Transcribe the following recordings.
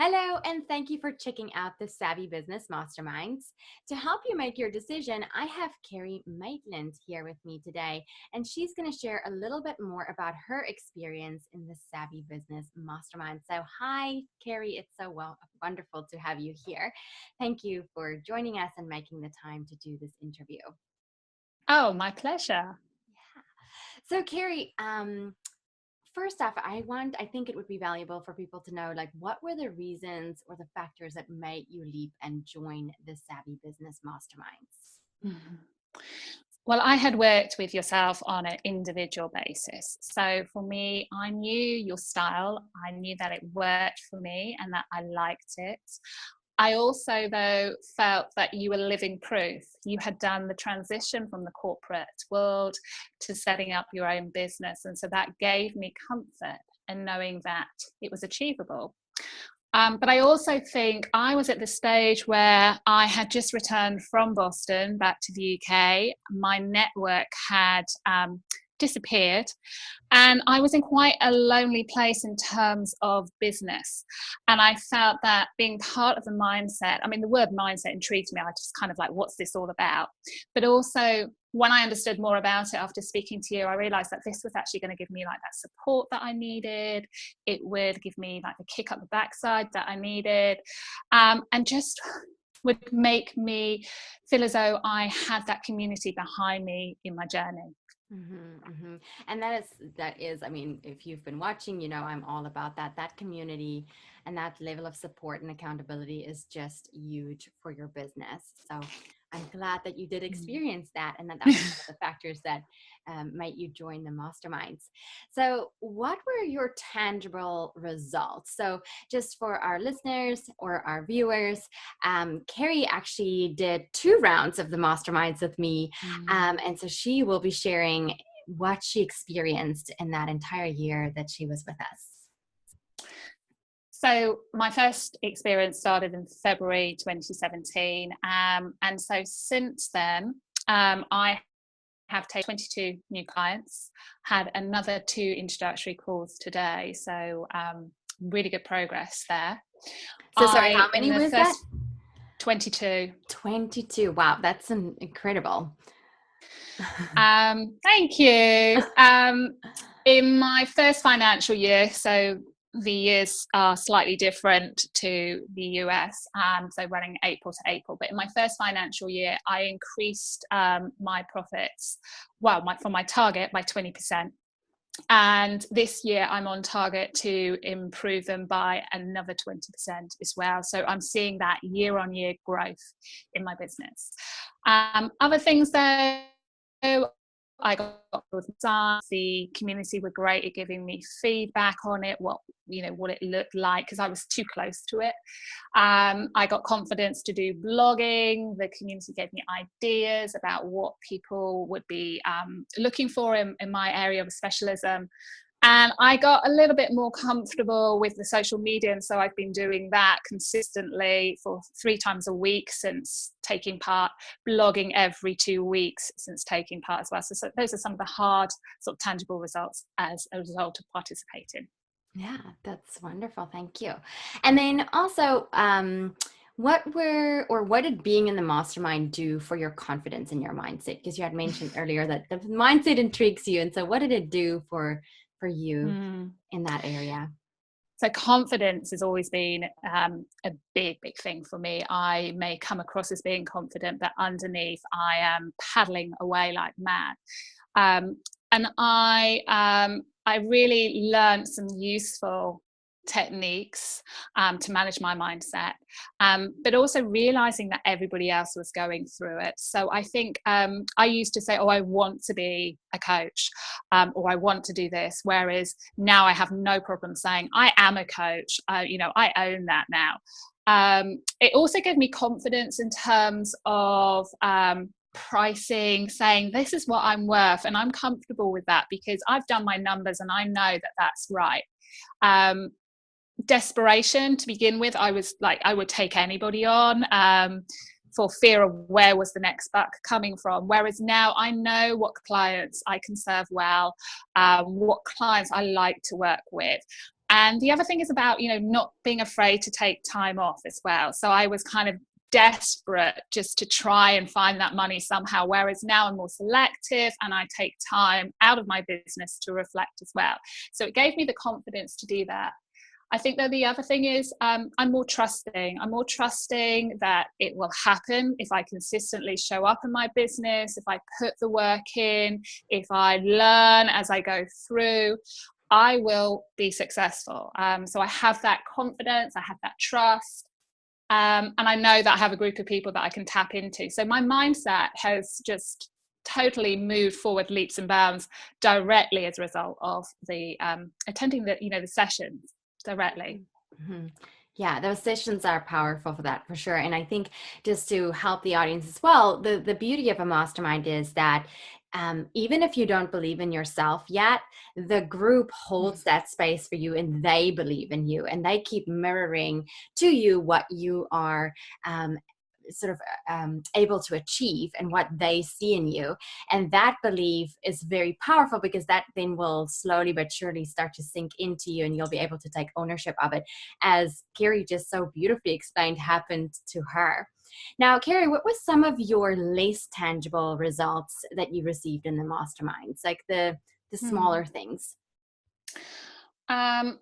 Hello, and thank you for checking out the Savvy Business Masterminds. To help you make your decision, I have Kerrie Maitland here with me today, and she's going to share a little bit more about her experience in the Savvy Business Mastermind. So, hi, Kerrie. It's so wonderful to have you here. Thank you for joining us and making the time to do this interview. Oh, my pleasure. Yeah. So, Kerrie, first off, I think it would be valuable for people to know, like, what were the reasons or the factors that made you leap and join the Savvy Business Masterminds? Mhm. Well, I had worked with yourself on an individual basis. So for me, I knew your style. I knew that it worked for me and that I liked it. I also, though, felt that you were living proof. You had done the transition from the corporate world to setting up your own business. And so that gave me comfort in knowing that it was achievable. But I also think I was at the stage where I had just returned from Boston back to the UK. My network had disappeared, and I was in quite a lonely place in terms of business. And I felt that being part of the mindset, I mean, the word mindset intrigued me. I just kind of like, what's this all about? But also, when I understood more about it after speaking to you, I realized that this was actually going to give me like that support that I needed. It would give me like the kick up the backside that I needed, and just would make me feel as though I had that community behind me in my journey. And that is, I mean, if you've been watching, you know, I'm all about that. That community and that level of support and accountability is just huge for your business. So I'm glad that you did experience that, and that was one of the factors that made you join the masterminds. So, what were your tangible results? So, just for our listeners or our viewers, Kerrie actually did 2 rounds of the masterminds with me, and so she will be sharing what she experienced in that entire year that she was with us. So my first experience started in February 2017. And so since then, I have taken 22 new clients, had another 2 introductory calls today. So really good progress there. So sorry, how In many the was that? first 22. 22. Wow, that's incredible. Thank you. In my first financial year, so the years are slightly different to the US, so running April to April. But in my first financial year, I increased my profits, from my target by 20%. And this year, I'm on target to improve them by another 20% as well. So I'm seeing that year-on-year growth in my business. Other things, though, I got with the community were great at giving me feedback on it, what it looked like, because I was too close to it. I got confidence to do blogging. The community gave me ideas about what people would be looking for in my area of specialism. And I got a little bit more comfortable with the social media. And so I've been doing that consistently for 3 times a week since taking part, blogging every 2 weeks since taking part as well. So those are some of the hard sort of tangible results as a result of participating. Yeah, that's wonderful. Thank you. And then also, what did being in the mastermind do for your confidence and your mindset? Because you had mentioned earlier that the mindset intrigues you. And so what did it do for you in that area? So confidence has always been a big thing for me. I may come across as being confident, but underneath I am paddling away like mad. And I really learned some useful techniques to manage my mindset, but also realizing that everybody else was going through it. So I think I used to say, oh, I want to be a coach, or I want to do this, whereas now I have no problem saying I am a coach. I own that now. It also gave me confidence in terms of pricing, saying this is what I'm worth, and I'm comfortable with that because I've done my numbers and I know that that's right. Desperation to begin with, I was like, I would take anybody on for fear of where was the next buck coming from, whereas now I know what clients I can serve well, what clients I like to work with. And the other thing is about, not being afraid to take time off as well. So I was kind of desperate just to try and find that money somehow, whereas now I'm more selective and I take time out of my business to reflect as well. So it gave me the confidence to do that. I think that the other thing is I'm more trusting. I'm more trusting that it will happen if I consistently show up in my business, if I put the work in, if I learn as I go through, I will be successful. So I have that confidence, I have that trust. And I know that I have a group of people that I can tap into. So my mindset has just totally moved forward leaps and bounds directly as a result of the attending the sessions directly. Mm-hmm. Yeah, those sessions are powerful for that, for sure. And I think just to help the audience as well, the beauty of a mastermind is that even if you don't believe in yourself yet, the group holds that space for you and they believe in you and they keep mirroring to you what you are sort of able to achieve and what they see in you. And that belief is very powerful because that then will slowly but surely start to sink into you and you'll be able to take ownership of it, as Kerrie just so beautifully explained happened to her. Now, Kerrie, what was some of your least tangible results that you received in the masterminds, like the smaller things?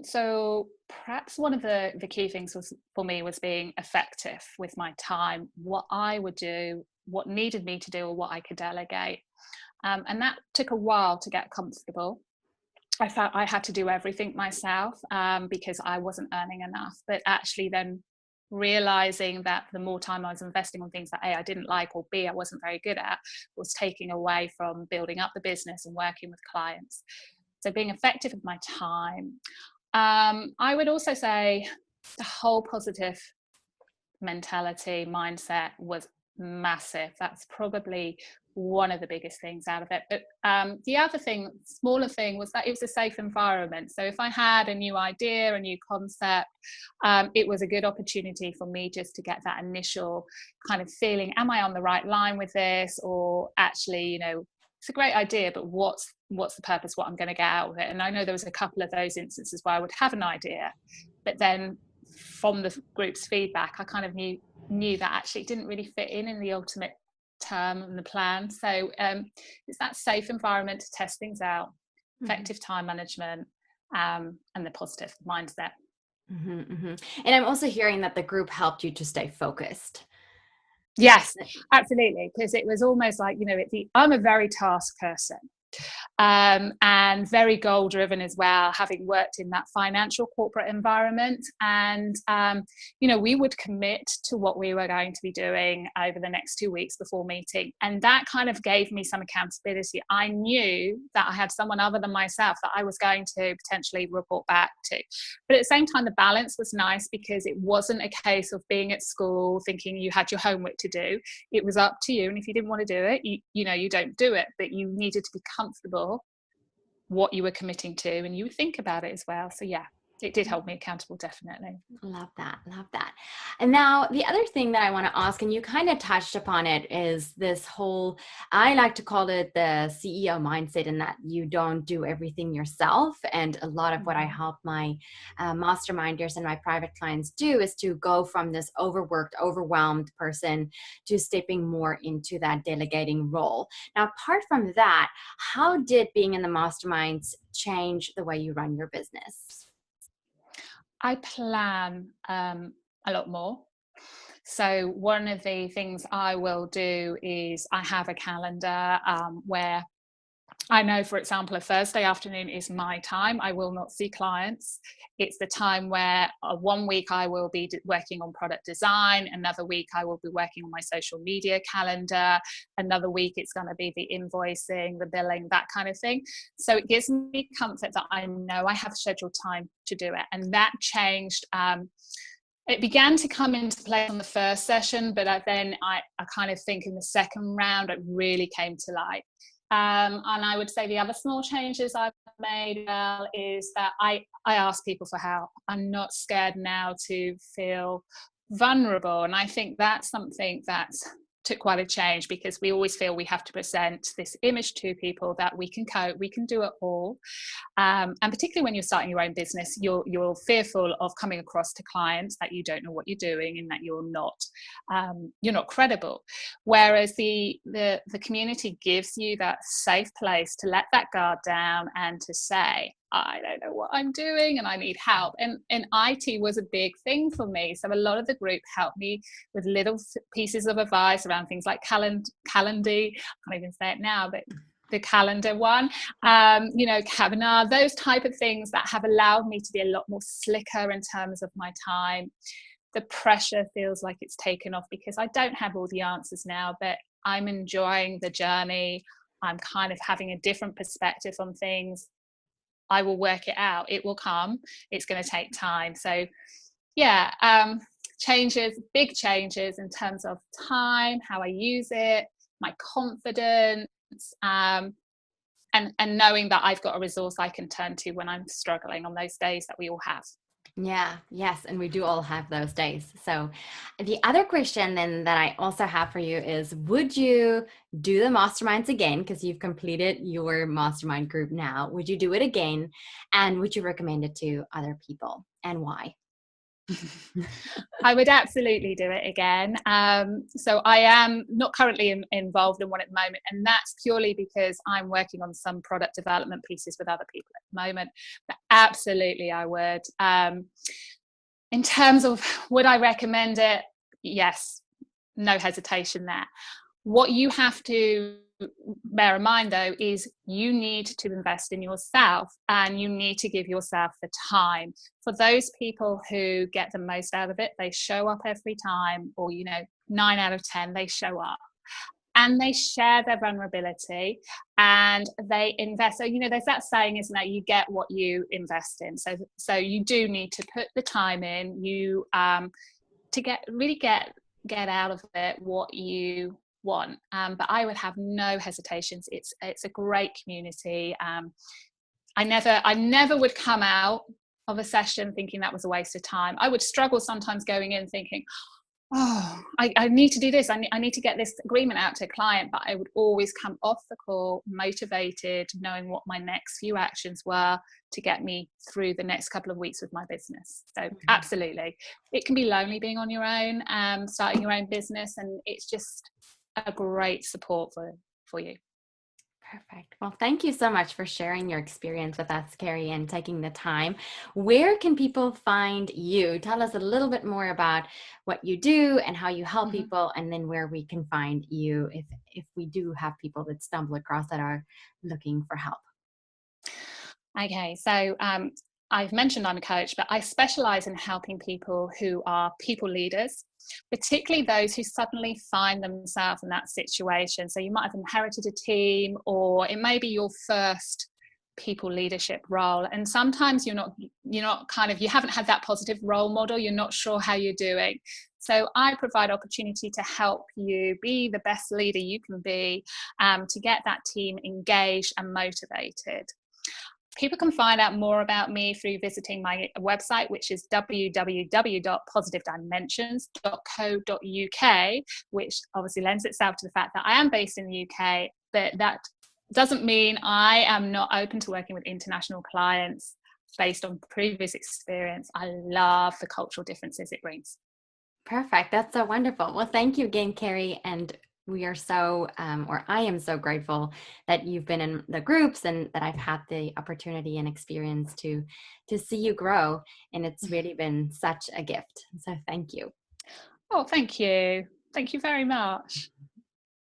So perhaps one of the key things was for me was being effective with my time, what I would do, what needed me to do, or what I could delegate. And that took a while to get comfortable. I felt I had to do everything myself because I wasn't earning enough. But actually then realizing that the more time I was investing on things that A, I didn't like, or B, I wasn't very good at, was taking away from building up the business and working with clients. So being effective with my time. I would also say the whole positive mentality mindset was massive. That's probably one of the biggest things out of it. But the other thing, smaller thing, was that it was a safe environment. So if I had a new idea, a new concept, it was a good opportunity for me just to get that initial kind of feeling, am I on the right line with this? Or actually, it's a great idea, but what's the purpose, what I'm going to get out of it? And I know there was a couple of those instances where I would have an idea, but then from the group's feedback, I kind of knew that actually it didn't really fit in the ultimate term and the plan. So it's that safe environment to test things out, effective time management, and the positive mindset. And I'm also hearing that the group helped you to stay focused. Yes, absolutely. Because it was almost like, I'm a very task person. And very goal driven as well, having worked in that financial corporate environment. And we would commit to what we were going to be doing over the next 2 weeks before meeting, and that kind of gave me some accountability. I knew that I had someone other than myself that I was going to potentially report back to, but at the same time the balance was nice because it wasn't a case of being at school thinking you had your homework to do. It was up to you, and if you didn't want to do it, you don't do it, but you needed to be comfortable what you were committing to, and you would think about it as well. So yeah, it did hold me accountable, definitely. Love that. And now the other thing that I want to ask, and you kind of touched upon it, is this whole, I like to call it the CEO mindset, in that you don't do everything yourself. And a lot of what I help my masterminders and my private clients do is to go from this overworked, overwhelmed person to stepping more into that delegating role. Now, apart from that, how did being in the masterminds change the way you run your business? I plan a lot more. So one of the things I will do is I have a calendar where I know, for example, a Thursday afternoon is my time. I will not see clients. It's the time where 1 week I will be working on product design. Another week I will be working on my social media calendar. Another week it's going to be the invoicing, the billing, that kind of thing. So it gives me comfort that I know I have scheduled time to do it. And that changed. It began to come into play on the first session, but then I kind of think in the second round it really came to light. And I would say the other small changes I've made is that I ask people for help. I'm not scared now to feel vulnerable. And I think that's something that's took quite a change, because we always feel we have to present this image to people that we can cope, we can do it all. And particularly when you're starting your own business, you're fearful of coming across to clients that you don't know what you're doing and that you're not credible. Whereas the community gives you that safe place to let that guard down and to say, I don't know what I'm doing and I need help. And IT was a big thing for me. So a lot of the group helped me with little pieces of advice around things like Calendy. I can't even say it now, but the calendar one, Cabinar, those type of things that have allowed me to be a lot more slicker in terms of my time. The pressure feels like it's taken off because I don't have all the answers now, but I'm enjoying the journey. I'm kind of having a different perspective on things. I will work it out. It will come. It's going to take time. So yeah, big changes in terms of time, how I use it, my confidence, and knowing that I've got a resource I can turn to when I'm struggling on those days that we all have. Yeah, yes, and we do all have those days. So the other question then that I also have for you is, would you do the masterminds again? Because you've completed your mastermind group now. Would you do it again? And would you recommend it to other people, and why? I would absolutely do it again. So I am not currently involved in one at the moment, and that's purely because I'm working on some product development pieces with other people at the moment. But absolutely, I would. In terms of would I recommend it? Yes, no hesitation there. What you have to bear in mind, though, is you need to invest in yourself, and you need to give yourself the time. For those people who get the most out of it, they show up every time, or 9 out of 10, they show up and they share their vulnerability and they invest. So there's that saying, isn't that you get what you invest in. So you do need to put the time in, you to get out of it what you want. But I would have no hesitations. It's a great community. I never would come out of a session thinking that was a waste of time. I would struggle sometimes going in thinking, oh, I need to do this. I need to get this agreement out to a client. But I would always come off the call motivated, knowing what my next few actions were to get me through the next couple of weeks with my business. So absolutely. It can be lonely being on your own, starting your own business, and it's just a great support for you. Perfect. Well, thank you so much for sharing your experience with us, Kerrie, and taking the time. Where can people find you? Tell us a little bit more about what you do and how you help people, and then where we can find you if we do have people that stumble across that are looking for help. Okay, so I've mentioned I'm a coach, but I specialize in helping people who are people leaders, particularly those who suddenly find themselves in that situation. So you might have inherited a team, or it may be your first people leadership role. And sometimes you haven't had that positive role model. You're not sure how you're doing. So I provide opportunity to help you be the best leader you can be, to get that team engaged and motivated. People can find out more about me through visiting my website, which is www.positivedimensions.co.uk, which obviously lends itself to the fact that I am based in the UK, but that doesn't mean I am not open to working with international clients based on previous experience. I love the cultural differences it brings. Perfect. That's so wonderful. Well, thank you again, Kerrie. And we are so, or I am so grateful that you've been in the groups and that I've had the opportunity and experience to see you grow. And it's really been such a gift. So thank you. Oh, thank you. Thank you very much.